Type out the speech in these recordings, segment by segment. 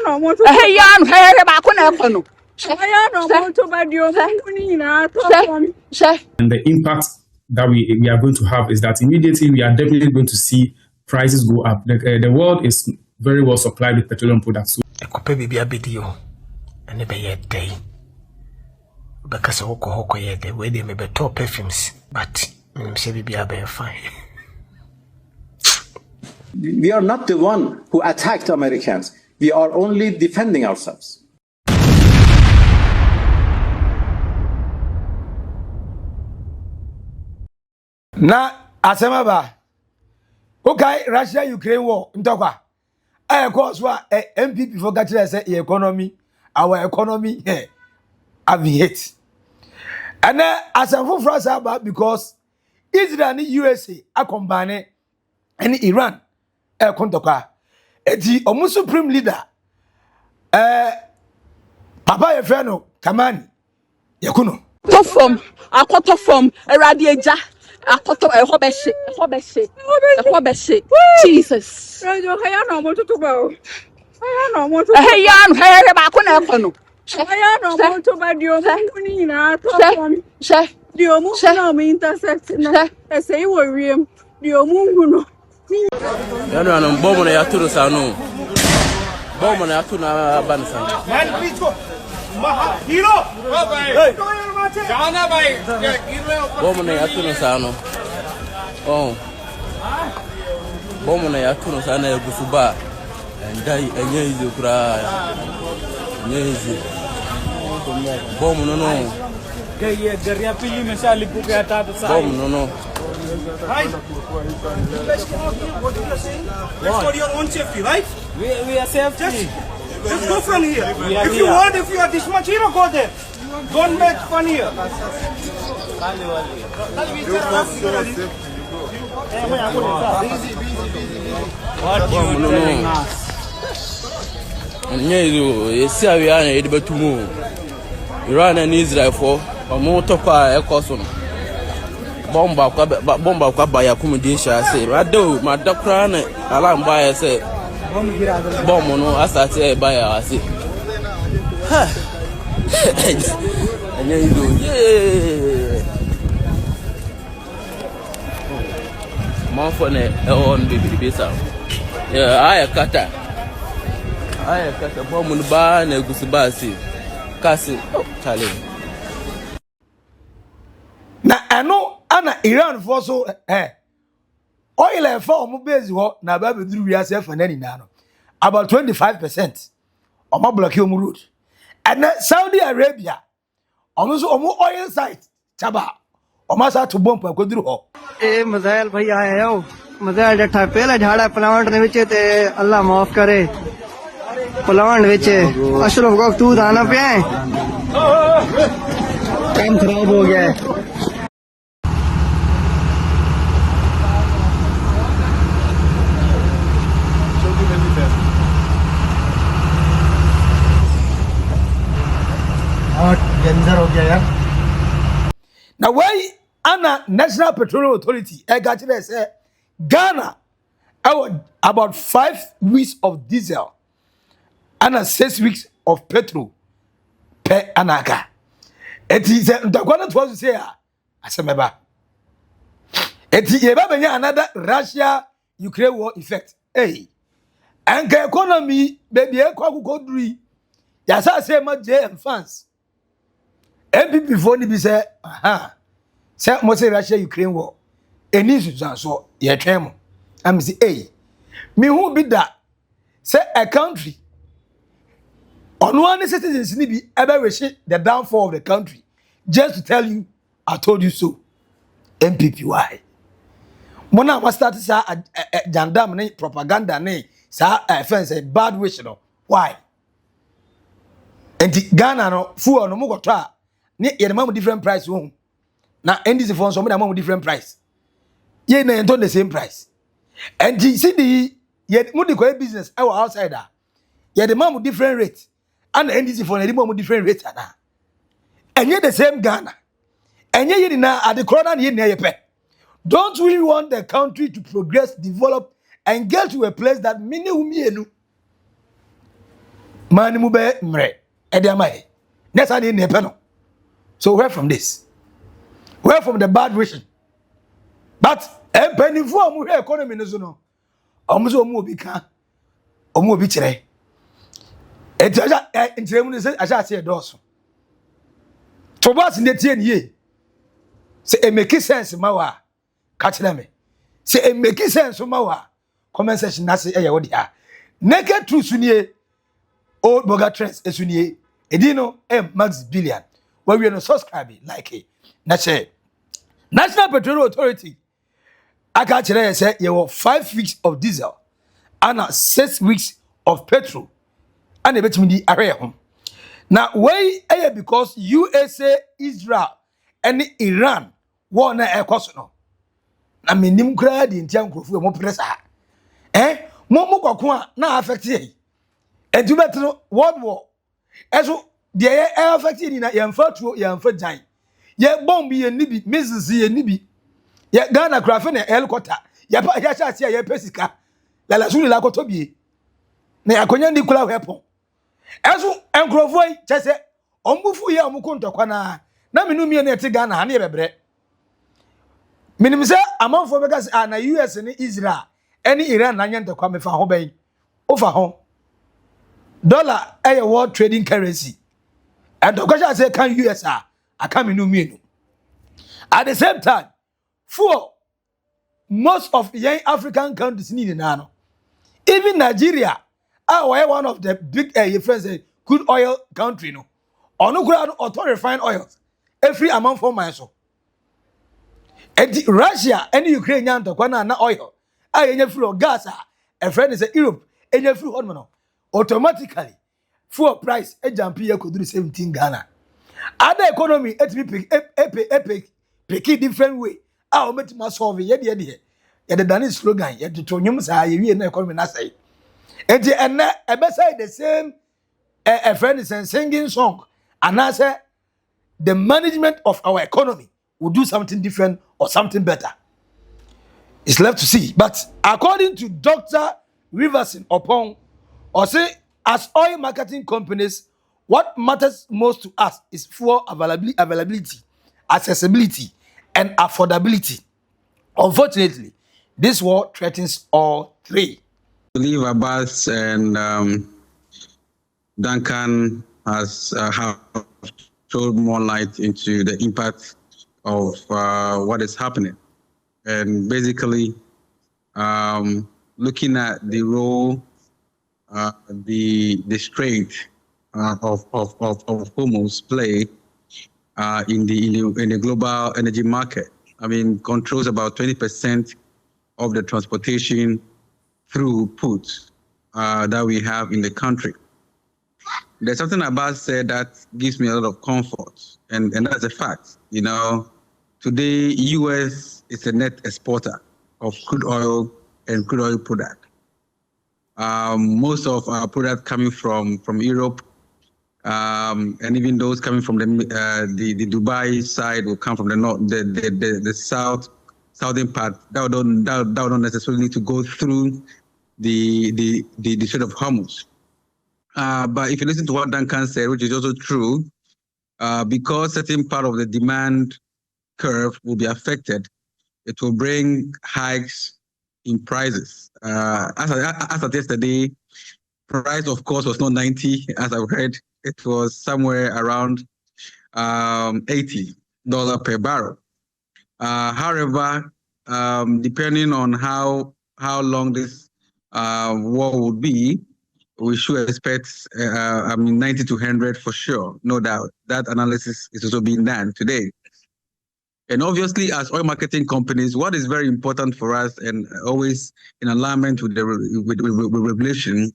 no mo to. Hey ya no ba ko na ko no. Aya no mo to ba dio ni na to. And the impact that we are going to have is that immediately we are definitely going to see prices go up. The world is very well supplied with petroleum products. Ekope bibi abedio ene be ye day. Because hoko ye day where they may be top perfumes, but say bibi abe fine. We are not the one who attacked Americans. We are only defending ourselves. Na asemaba. Okay, Russia Ukraine war ntokwa. Cause what MPP for catch say economy, our economy aviate. And as a full France about because Israel and USA are combined and Iran kontoka. Eti omu supreme leader Papa Yefeno Kamani Yakuno. Top form, akoto form, eradi eja. Akoto ehobese. Jesus. Radio haya no mo to ba o. Haya no mo to. Hey ya no haya ba ko na ko no. Haya no mo to ba dio ni na to form. Dio mu na me intersect na. Ese wo wiem. Dio mu hu no. Ya no an bomo na ya turu sa no. Bomo na ya turu na ban sa. Man please go. Hero. Hey. Jana bhai. Bomo na ya turu sa no. Oh. Bomo na ya turu sa na gusuba. Ndai enye izo kura. Nyezi. Bomo no no. Ye garya pili misali puke ata to sa. Bomo no. Right. You guys cannot do what you are saying. That's for your own safety, right? We are safety. Just go from here. If you are this much hero, go there. Don't make fun here. What you doing? Nyezo, esi awia na ede betumu. Iran and Israel for omo tokwa ekoso no. Bomba kwa baya kumudisha say rado madakra na ala mbaya say bombo no asate baya ase ha anya ido ye mafo ne on bibi bisa ya aya kata bombo no ba na gusiba si kasi challenge Na ano ana Iran for so oil and for omo base ho na ba be duru wiase fa na ni na no about 25% omo block omo road and Saudi Arabia omo so omo oil site chaba omo sa to bomb pa koduru ho missile भाई आए हो missile डठा पहला झाड़ा plant ने विचे ते अल्लाह माफ करे plant विचे Ashraf को तू दाना पे काम खराब हो गया है हो गया यार now why ana National Petroleum Authority got say Ghana about 5 weeks of diesel and 6 weeks of petrol per anaga it is the one to say asemeba it yeba another Russia Ukraine war effect hey and economy baby ekwa duri ya say ma JM fans MPP for ni be say say mo say Russia Ukraine war eni susan so ye twem mo am say hey me who be that say a country on one citizens ni be ever wish the downfall of the country just to tell you I told you so MPP why mona was start say jandam ni propaganda ni say offense bad wish no why and Ghana no fuel no mo go to ni ye dem different price won na NDC for some dem different price ye na ento the same price and see the ye mo the business our outsider ye dem different rate and NDC for dem different rate na and ye the same Ghana and ye na at the corner ye na ye pe don't we want the country to progress develop and get to a place that many umienu man mu be mre e de amai next ade ne pe no so where from this where from the bad vision but e penifo amu hwe economy no so no omu so omu obi ka omu obi kire e ti aja ntiremu ne se aja se doso to boss ne tie ne ye se e make sense ma wa ka kire me se e make sense ma wa comment section na se e ye wo dia naked truth sunie Oldboga trends esunie edino Maxi Billian where we no subscribe like it na share National Petrol Authority aka kire say ye 5 weeks of diesel and 6 weeks of petrol and e betimi di ahwe ho na wey because USA, Israel and Iran war na ekoso no na menim kra di ntia nkrofu mo presa mo kwako a na affect ye edu betro world war eso de ye affect ni na yemfa tuo yemfa jan ye bomb ye nibi missiles ye nibi ye Ghana craft na helicopter ye pa ya sha sia ye pesika la sulu la koto bie na yakonya ndi kula weapon eso enkrofo yi chese ombufu ye omuko ntokwa na menu mie na eti Ghana ha na ye bebre minim se amanfo begas na US ni Israel any Iran na nya ntokwa me fa ho ben ofa ho dollar a world trading currency and the question say can US I come in menu at the same time for most of young African countries need now even Nigeria are one of the big friends crude oil country no ono kura auto refined oils every amount for my so and Russia and Ukraine na oil yenye fuel gas a friend is Europe yenye fuel hormone automatically fuel price e jump here could do 17 Ghana other economy it be pick different way o met ma solve ye the Danish slogan ye to nyum sa ye na economy na say and say the same a friend is singing song and I say the management of our economy will do something different or something better. It's left to see. But according to Dr. Riverson Oppong, or say as oil marketing companies, what matters most to us is fuel availability, accessibility, and affordability. Unfortunately, this war threatens all three. I believe Abbas and Duncan has have showed more light into the impact of what is happening, and basically looking at the role, the strength of Hormuz play in the global energy market. I mean, controls about 20% of the transportation throughput that we have in the country. There's something Abbas said that gives me a lot of comfort, and that's a fact. You know, today US is a net exporter of crude oil and crude oil product. Most of our product coming from Europe, and even those coming from the Dubai side will come from the north, the southern part. That would not necessarily need to go through the Strait of Hormuz. But if you listen to what Duncan said, which is also true, because certain part of the demand curve will be affected, it will bring hikes in prices. As of yesterday, price of course was not 90, as I've heard. It was somewhere around $80 per barrel. However, depending on how long this war would be, we should expect 90 to 100 for sure, no doubt. That analysis is also being done today. And obviously, as oil marketing companies, what is very important for us and always in alignment with the regulation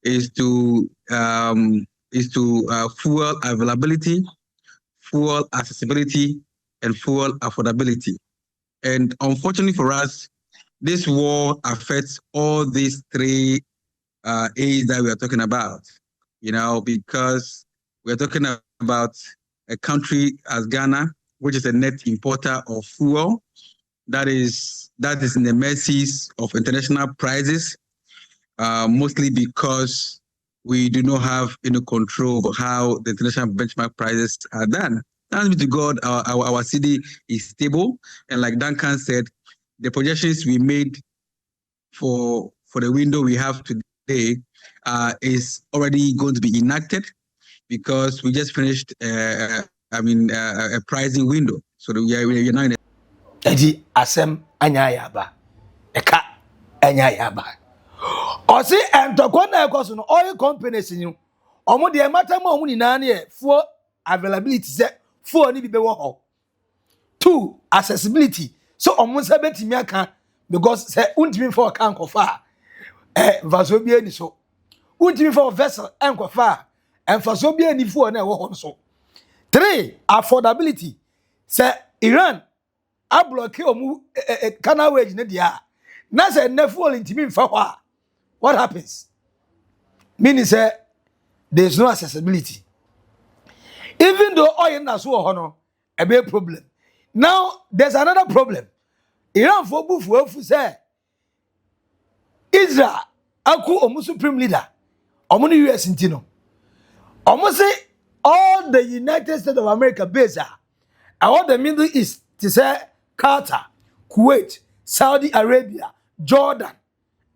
is to fuel availability, fuel accessibility, and fuel affordability. And unfortunately for us, this war affects all these three A's that we are talking about, you know, because we're talking about a country as Ghana, which is a net importer of fuel, that is in the mercies of international prices, mostly because we do not have any control of how the international benchmark prices are done. Thanks be to God, our city is stable. And like Duncan said, the projections we made for the window we have today is already going to be enacted because we just finished a pricing window. So we are now in Edi asem anya yaba. Eka anya yaba. Osi entoko na ekoso no oil companies ni omo de matam omo ni na na fuel availability se fuel ni bi be wo ho. 2 accessibility so omo se betimi aka because se untimi for kan kofa vaso bi ani so untimi for vessel enkofa enfaso bi ani fuel na wo ho so. 3 affordability se Iran a block omu canal wage ne dia na se na fuel ntimi mfa ho a what happens? Meaning say there's no accessibility. Even though oil na so ho a big problem. Now there's another problem. Iran for bufu say Israel aku omu supreme leader omu ni US ntino. Omu say all the United States of America base all the Middle East to say Qatar, Kuwait, Saudi Arabia, Jordan.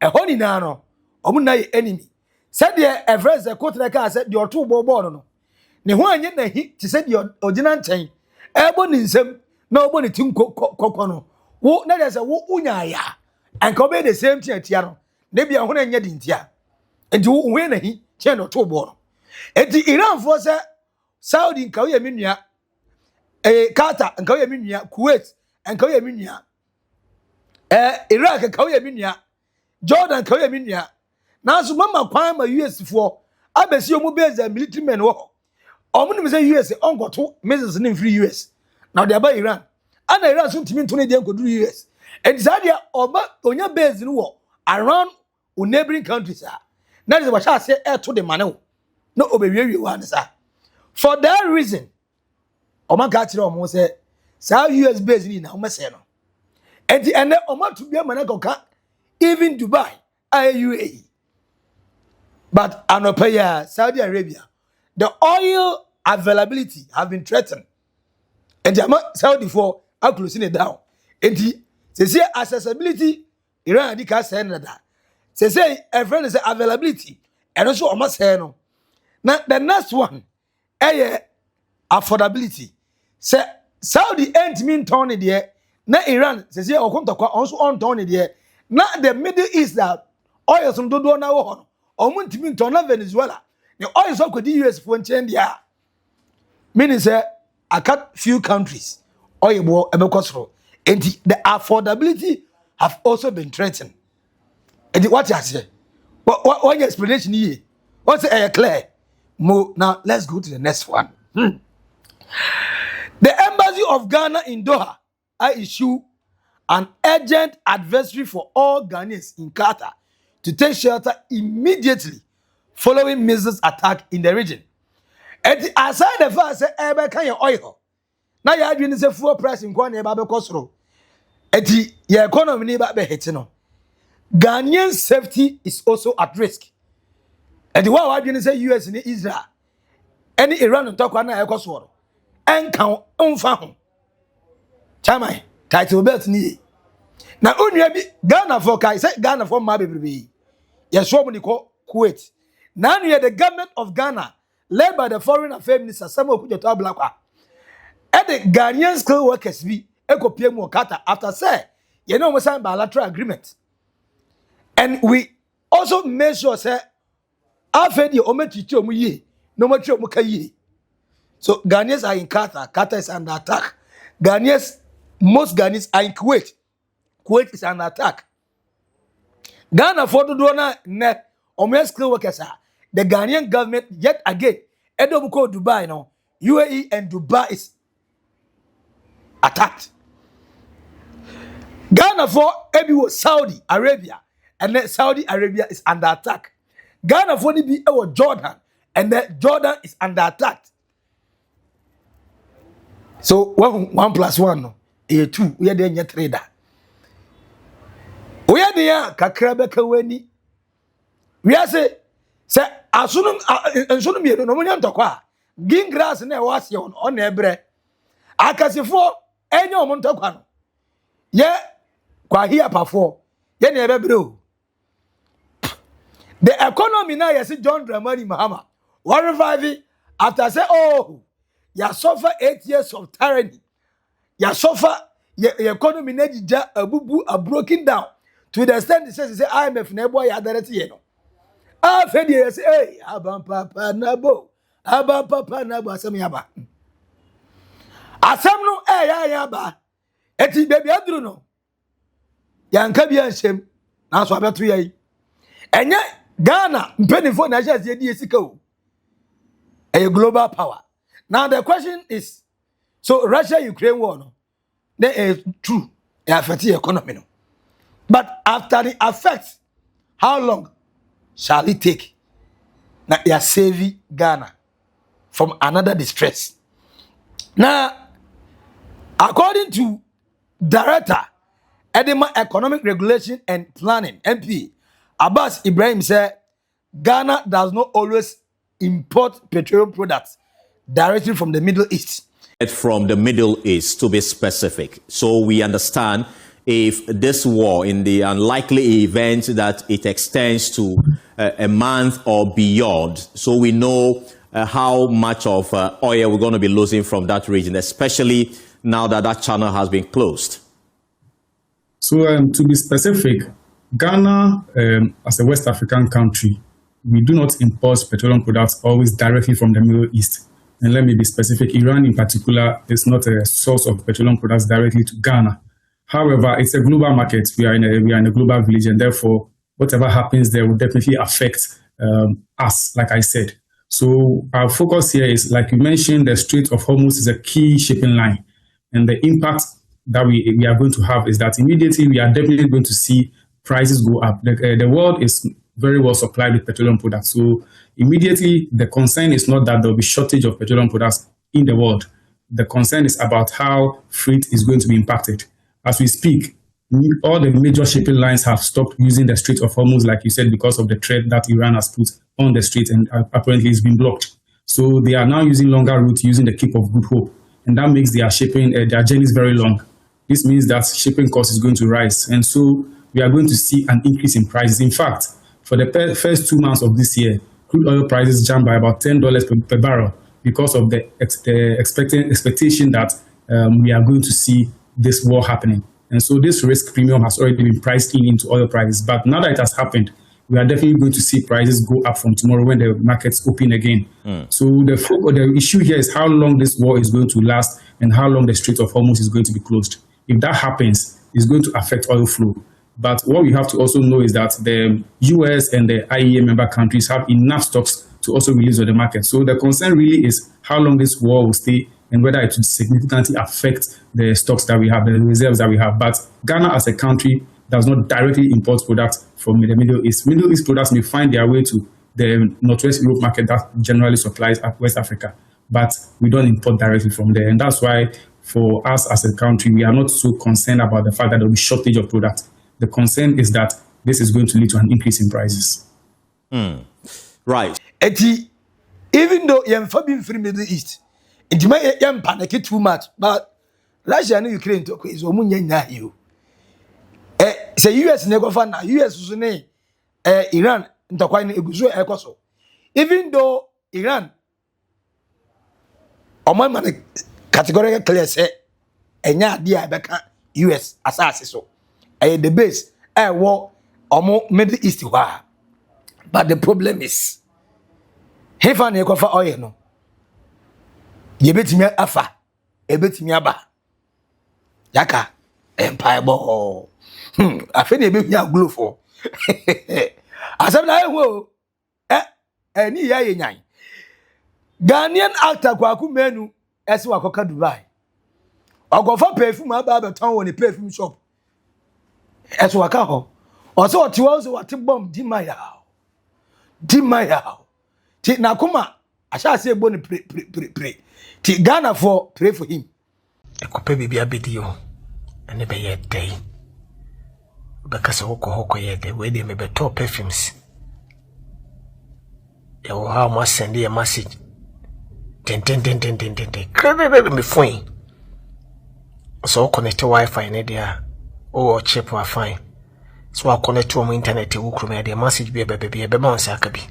Ehoni na no omu na enemy. Said the everest the quote ka said your two bobo no. Ne ho anye na hi to say the ogina nchen. Ebo ni nsem na obo ni tim kokko no. Wo na dey say wo unya ya. Anka be the same thing atia no. Na bia ho na nya di ntia. Enti wo we na hi che no two bo no. Enti Iran for say Saudi nka wo ye menua. Qatar nka wo ye menua. Kuwait nka wo ye menua. Iraq nka wo ye menua. Jordan nka wo ye menua. Now, so mama kwan ma US for abesi omu base military men wo. Omu nim say US ongo to missiles nim free US. Now they about Iran. And Iran so ntimi ntone dey nkodu US. And say oba onya base no wo around neighboring countries ah. That is what I say to the man no obewie one sir. For that reason, oma ka kire omo say US base ni na omo say no. And the ene omo to be man ka even Dubai, UAE. But Anopaya, Saudi Arabia, the oil availability have been threatened. And the Saudi for closing it down. And the say accessibility, Iran dika saying that. Say a friend is availability, and also almost say no. Now the next one, affordability. Say Saudi ain't mean turn it there. Now Iran say also on turn it there. Now the Middle East that oil some do now. Omuntimi ntona Venezuela. The oil so could US for change dia. Meaning say I cut few countries oil bo ebekosro. And the affordability have also been threatened. And what you say? What your explanation here? What's clear? Now let's go to the next one. The embassy of Ghana in Doha I issue an urgent advisory for all Ghanaians in Qatar to take shelter immediately following missiles attack in the region. And aside the fact say ebe kan your oil. Now you adwin say fuel price in kwa na eba be kosoro. Eti your economy ni ba be hit no. Ghanaian safety is also at risk. And the one adwin say US ni Israel. Any Iran talk kwa na ekosoro. Enkan onfa ho. Chama title belt ni. Na onua bi Ghana for kai say Ghana for ma bebrebe. Yes, woman called Kuwait. Now you the government of Ghana, led by the foreign affairs minister Samuel Kujoto Ablakwa. And the Ghanaian skilled workers be Eko mo Qatar after say, you know, we signed bilateral agreement. And we also made sure say, after the Omechicho Muye, no matter Mukaye. So Ghanaians are in Qatar. Qatar is under attack. Most Ghanaians are in Kuwait. Kuwait is under attack. Ghana for the donor ne omen skilled workers the Ghanaian government yet again Edobuko Dubai no UAE and Dubai is attacked. Ghana for Ebiwo Saudi Arabia and then Saudi Arabia is under attack. Ghana for the Jordan and then Jordan is under attack. So 1+1 no 2 we are there trader. We are there kakrabeka weni. We are say Say asunum ensunum ye no munya ntokwa green grass na e wase on na ebre akasefo enye omo ntokwa no ye kwa hia pafo ye na ebebre o. The economy now you see John Dramani Mahama what revive after say oh you suffer 8 years of tyranny, you suffer your economy na jija abubu a broken down to the extent they say IMF na boy ya direct ye no. Fedi you say hey abam papa nabo asem yaba asem no ya ba eti baby aduru no yanka bia nsem na so abeto yayi enye Ghana mpenifo na just ye sika o a global power. Now the question is, so Russia Ukraine war no they is true it affect the economy no, but after the effects how long shall it take na ya save Ghana from another distress? Now according to Director Edema Economic Regulation and Planning NPA Abbas Ibrahim said Ghana does not always import petroleum products directly from the Middle East. From the Middle East, to be specific. So we understand if this war, in the unlikely event that it extends to a month or beyond, so we know how much of oil we're going to be losing from that region, especially now that that channel has been closed. So to be specific, Ghana, as a West African country, we do not import petroleum products always directly from the Middle East. And let me be specific, Iran in particular is not a source of petroleum products directly to Ghana. However, it's a global market. We are in a global village, and therefore, whatever happens there will definitely affect us, like I said. So our focus here is, like you mentioned, the Strait of Hormuz is a key shipping line. And the impact that we are going to have is that immediately we are definitely going to see prices go up. The world is very well supplied with petroleum products. So immediately the concern is not that there will be shortage of petroleum products in the world. The concern is about how freight is going to be impacted. As we speak, all the major shipping lines have stopped using the Strait of Hormuz, like you said, because of the threat that Iran has put on the strait, and apparently it's been blocked. So they are now using longer routes, using the Cape of Good Hope, and that makes their shipping, their journeys very long. This means that shipping cost is going to rise, and so we are going to see an increase in prices. In fact, for the first 2 months of this year, crude oil prices jumped by about $10 per barrel because of the expectation that we are going to see this war happening. And so this risk premium has already been priced into oil prices. But now that it has happened, we are definitely going to see prices go up from tomorrow when the markets open again. So the issue here is how long this war is going to last and how long the Strait of Hormuz is going to be closed. If that happens, it's going to affect oil flow. But what we have to also know is that the US and the IEA member countries have enough stocks to also release on the market. So the concern really is how long this war will stay and whether it will significantly affect the stocks that we have, the reserves that we have. But Ghana as a country does not directly import products from the Middle East. Middle East products may find their way to the Northwest Europe market that generally supplies West Africa, but we don't import directly from there. And that's why for us as a country, we are not so concerned about the fact that there will be shortage of products. The concern is that this is going to lead to an increase in prices. Right. Even though you're from the Middle East, it may panic too much, but Russia and Ukraine talk is you. Say US never found US Iran even though Iran my man categorically clear say enya dia beka US asase so the base war Middle East wa, but the problem is hefa na ekofa oil no ye betimi afa e betimi aba yaka empire bo afa na be hia glow for asem na ewo ni ya ye nyan Ghanaian actor kwaku menu ese wakoka Dubai ogofa perfume aba beton woni perfume shop ese waka ho oso otiwa so wate bomb di maya ti nakuma asha se ebo ni pray ti Ghana for pray for him ekope bibia bedio ene be ye day bekasa hoko ye day we dey me beto perfumes You how must send a message. Ten. Me phone. So connect to Wi-Fi in there. Oh, cheap or fine. So I connect to my internet. You come the message be a bounce akabi.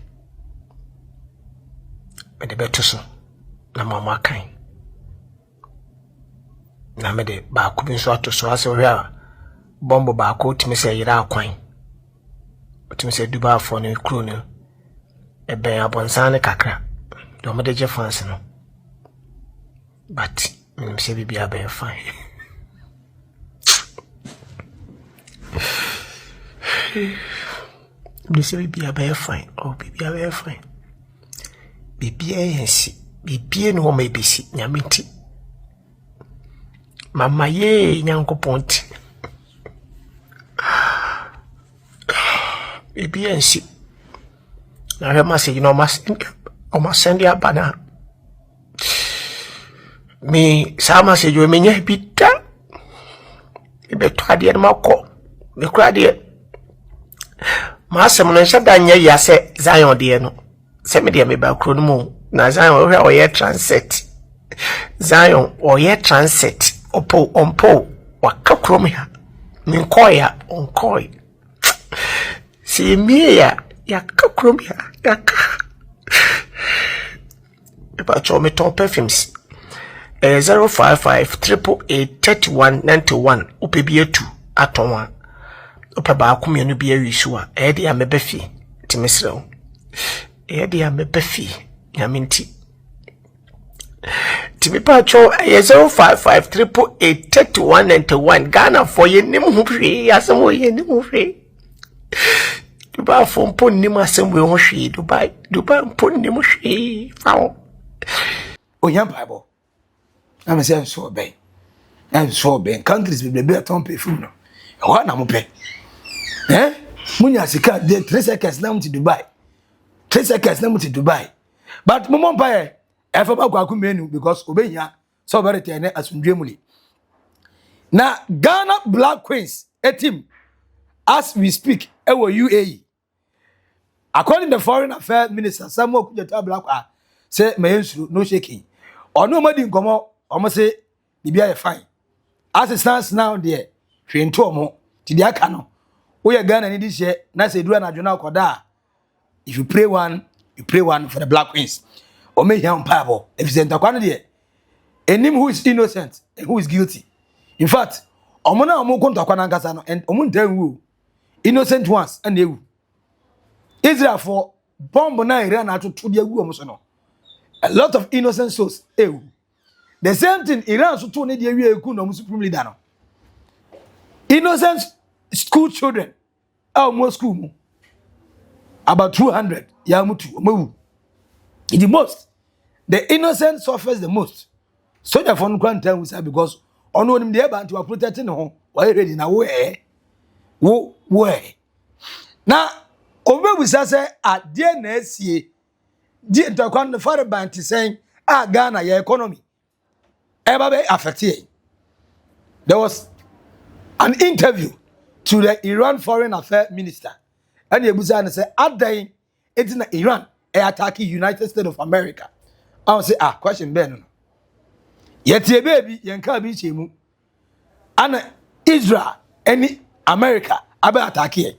But the better so. Na mama kind. Na me de ba ko bin so ato so ase we a bombo ba ko timi se yira akwan. Timi se duba fo ne kru ne. E ben abonsan ne kakra. Do me de je fans no. But me say bibi abe fine. Me say bibi abe fine. Oh bibi abe fine. Bibi ensi. Bibi no me bisi nyamiti. Mama ye nyanko ponti. Bibi ensi. Na rema say you know must send ya bana. Me sama say you menye bita. Ibe twade no mako. Me kura de. Ma asem no nhyɛ da nyɛ ya sɛ Zion de no. Sɛ me de me ba kuro no mu na Zion o ye transit. Zion o ye transit. Ompo waka krom ya minkoya onkoi si mia ya kakrom ya eba cho me ton perfumes 055-888-3191 upebie 2 atonwa upeba akomienu bi awisu a e de amebafi timisrew e de amebafi nyaminti Timi pacho 055-888-3191 Ghana for ye nim ho hwe asem ye nim ho hwe Dubai for mpo nim asem we ho hwe Dubai mpo nim hwe fawo Oyan Bible am say so ben countries be be ton perfume no e wa na mo pe munya sika de 3 seconds na mo ti Dubai 3 seconds na mo ti Dubai but mo mo pa Efaba kwaku menu because obenya so very tene asundwemuli. Na Ghana Black Queens a team as we speak ewo UAE. According to the Foreign Affairs Minister Samuel Kujata Black say mayensuru no shaking. Ono madi nkomo omo say bibia fine. As it stands now there hwento omo ti dia ka no. Wo ye Ghana ni di hye na say dura na dwona akoda. If you pray one for the Black Queens. Or make him payable. If it's enterquan him who is innocent and who is guilty. In fact, Omona Omokonta Kwanangasano and Omunten innocent ones and you. Israel for bomb na Iran to the Guamosono. A lot of innocent souls. The same thing Iran so to need the Kuno Supreme Leader. Innocent school children. More school. About 200. Yamutu. The most. The innocent suffers the most. So the phone can't tell us because on him the able to protect home. Why ready now? Where? Now, over we say at DNS, the foreign bank is saying, Ghana, your economy. Ever affected. There was an interview to the Iran Foreign Affairs Minister. And the Buzan said, at the it's in Iran. Attacking United States of America. I will say, question Ben. Yet ye baby, yanka be chemu. And Israel, any America, about attacking.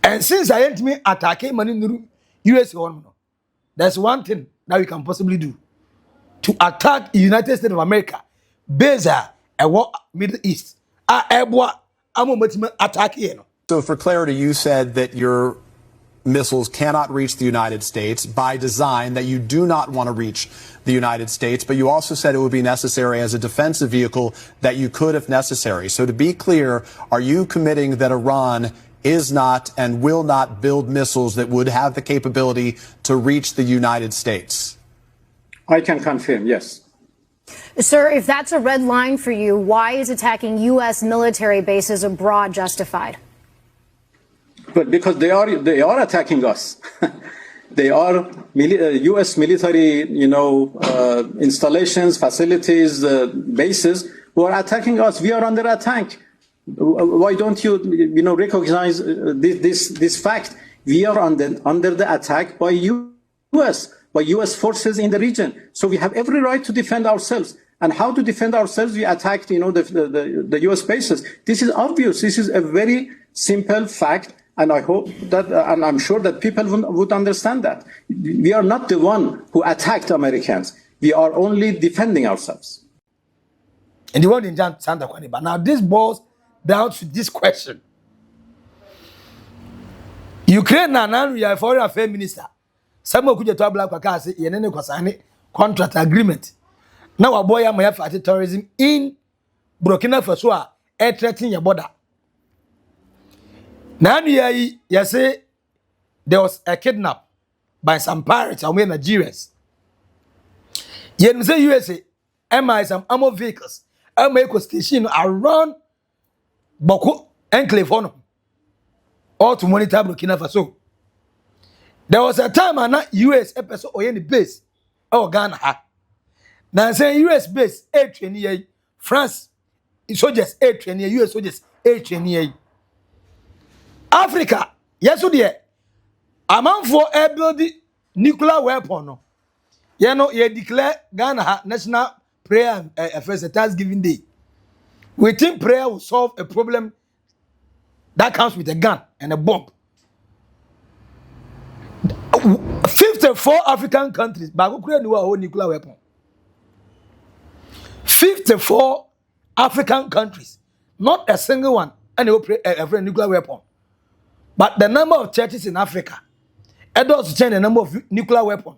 And since I ain't me attacking money in the US, there's one thing that we can possibly do to attack the United States of America. Beza and what Middle East. So for clarity, you said that your missiles cannot reach the United States by design, that you do not want to reach the United States, but you also said it would be necessary as a defensive vehicle that you could if necessary. So to be clear, are you committing that Iran is not and will not build missiles that would have the capability to reach the United States? I can confirm, yes. Sir, if that's a red line for you, why is attacking U.S. military bases abroad justified? But because they are attacking us. They are U.S. military, installations, facilities, bases who are attacking us. We are under attack. Why don't you, recognize this fact? We are under the attack by you. US, by US forces in the region. So we have every right to defend ourselves. And how to defend ourselves? We attacked, the US bases. This is obvious. This is a very simple fact. And I hope that, and I'm sure that people would understand that. We are not the one who attacked Americans. We are only defending ourselves. And the one in Santa Quaniba. Now this boils down to this question. Ukraine now we are foreign affairs minister. Some of you to black say yenene kwasane contract agreement. Now our boy am fight terrorism in Burkina Faso a threaten your border. Now you say there was a kidnap by some pirates and we Nigerians. You say USA MI some armored vehicles make station around Boko enclave on all to monitor Burkina Faso. There was a time and US episode or any base or Ghana. Now say US base 828 France soldiers 828 US soldiers 828 Africa yes dear a man for air building nuclear weapon no you declare Ghana national prayer first Thanksgiving day. We think prayer will solve a problem that comes with a gun and a bomb. 54 African countries but we create a nuclear weapon. 54 African countries, not a single one, and they operate a nuclear weapon. But the number of churches in Africa, and also change the number of nuclear weapons,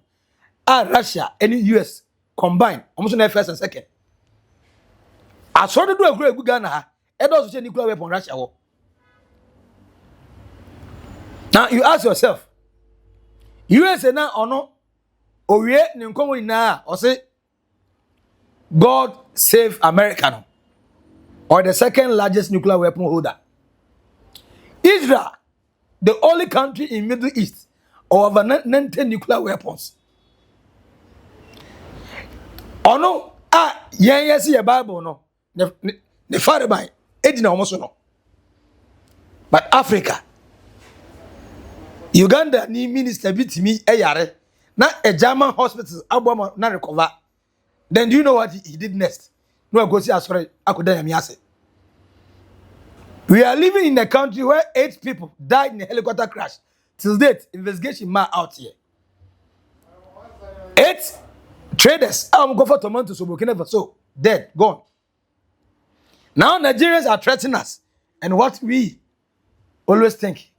are Russia and the US combined, almost in the first and second. I saw to do a great Ghana, and also change nuclear weapon Russia. Now you ask yourself, US now or no, or we now or say, God save America, or the second largest nuclear weapon holder. Israel, the only country in Middle East, over 19 nuclear weapons. Oh no, yes, your Bible no, the father by Edina almost no. But Africa, Uganda ni minister beat me a yare, not a German hospital, Abama not recover. Then do you know what he did next? No, go see sorry, I could say. We are living in a country where 8 people died in a helicopter crash. Till date, investigation out here. 8 traders, I'm going for tomatoes, so Burkina Faso, dead, gone. Now Nigerians are threatening us. And what we always think,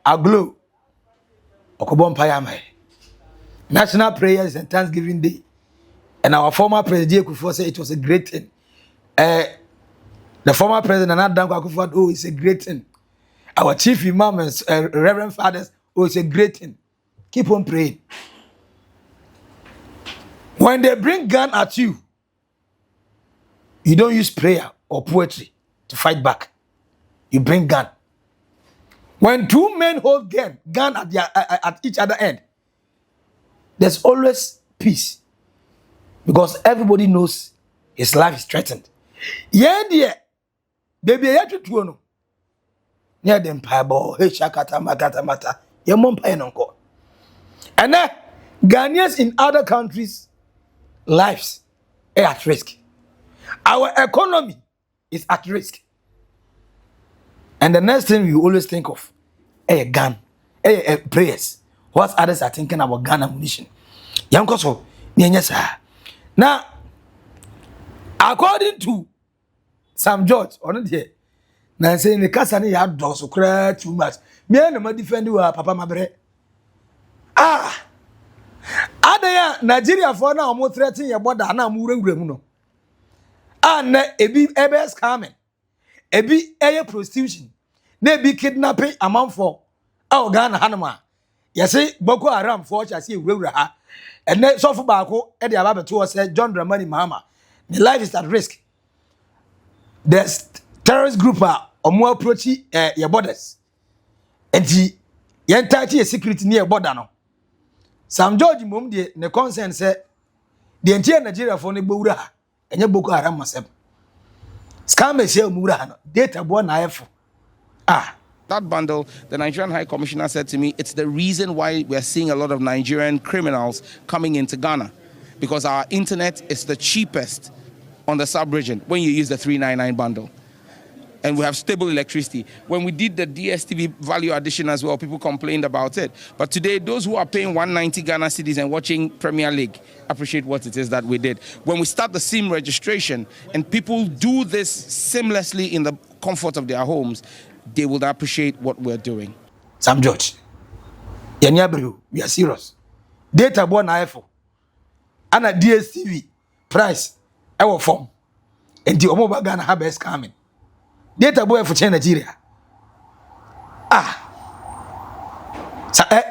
our glow, Okobon Payamai, national prayers and Thanksgiving Day. And our former president Akufo said it was a great thing. The former president Adam Akufo, oh, it's a great thing. Our chief imam and reverend fathers, oh, it's a great thing. Keep on praying. When they bring gun at you, you don't use prayer or poetry to fight back. You bring gun. When 2 men hold gun at each other end, there's always peace. Because everybody knows his life is threatened. Yeah, dear. Baby, I have to know. Near them, Pabo, Heshakata, Makata, Mata, your mom pay no go. And then, Ghanaians in other countries' lives are at risk. Our economy is at risk. And the next thing we always think of, a gun, prayers. What others are thinking about gun ammunition. Young Koso, now, according to Sam George, on it now saying the Cassani had dogs so cry too much. Me and my defend you, Papa Mabre. Adaya Nigeria for now, more threatening your border, and I'm moving. And ebi ebes coming, ebi air prostitution, be kidnapping amount for our Ghana Hanama. You see, Boko Haram for I see Rura. And then so for Bako, Eddie Ababetua said, John Dramani Mahama, the life is at risk. There's terrorist group are more approaching your borders. And the entire security near border no. Sam George Mumdi, the concern said, the entire Nigeria for Nebura, and your Boko Haram myself. Scam is here, Murano, data born IF. That bundle, the Nigerian High Commissioner said to me, it's the reason why we're seeing a lot of Nigerian criminals coming into Ghana, because our internet is the cheapest on the sub-region when you use the 399 bundle. And we have stable electricity. When we did the DSTV value addition as well, people complained about it. But today, those who are paying 190 Ghana cedis and watching Premier League appreciate what it is that we did. When we start the SIM registration and people do this seamlessly in the comfort of their homes, they will appreciate what we're doing. Sam George, we are serious. Data born iPhone and a DSTV price our form and the Oldboga Ghana have best coming. Data boy for Nigeria.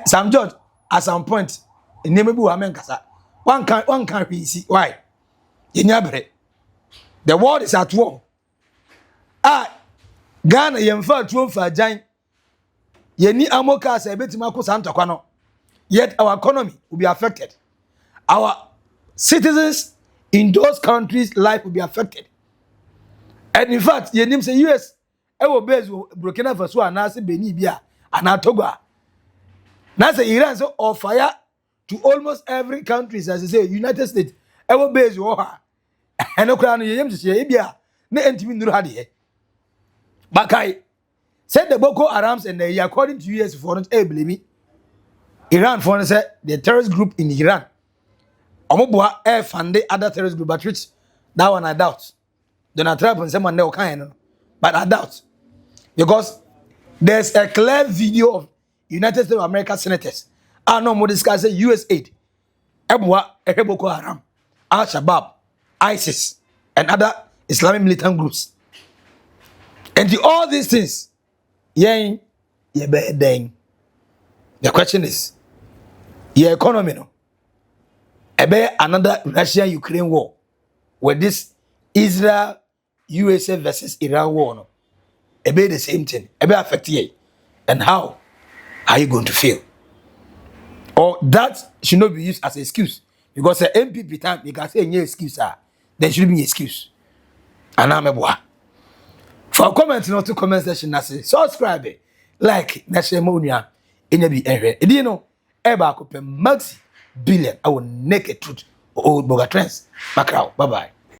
Sam George, at some point, in Nemebu Amenkasa, one can't be see why. The world is at war. Ghana yemfa tuo fa jan yeni amoka sa ebetima ko santa kwano, yet our economy will be affected. Our citizens in those countries' life will be affected. And in fact, yenim say US will base Burkina Faso and Benin bia and Togo. Now say Iran so on fire to almost every country, as I say United States will base war. And okra no yem say bia na entimi nduru hade. Bakai said the Boko Harams and they, according to US foreign believe me, Iran foreign said the terrorist group in Iran. Omobua air fund other terrorist group, but which that one I doubt. Donald Trump and someone else kind, but I doubt, because there's a clear video of United States of America senators. I know more discuss US aid, Boko Haram, Al Shabaab, ISIS, and other Islamic militant groups. And all these things, the question is, your economy, no? Another Russia-Ukraine war, where this Israel, USA versus Iran war, no? The same thing, affect you. And how are you going to feel? Or that should not be used as an excuse, because the MPP time you can say any excuse, there should be an excuse. And I'm a boy. For comments, not to comment section, subscribe, like, Nashemonia, in your area. You know, Maxi, Billian, I will naked truth, Oldboga trends. Bye bye.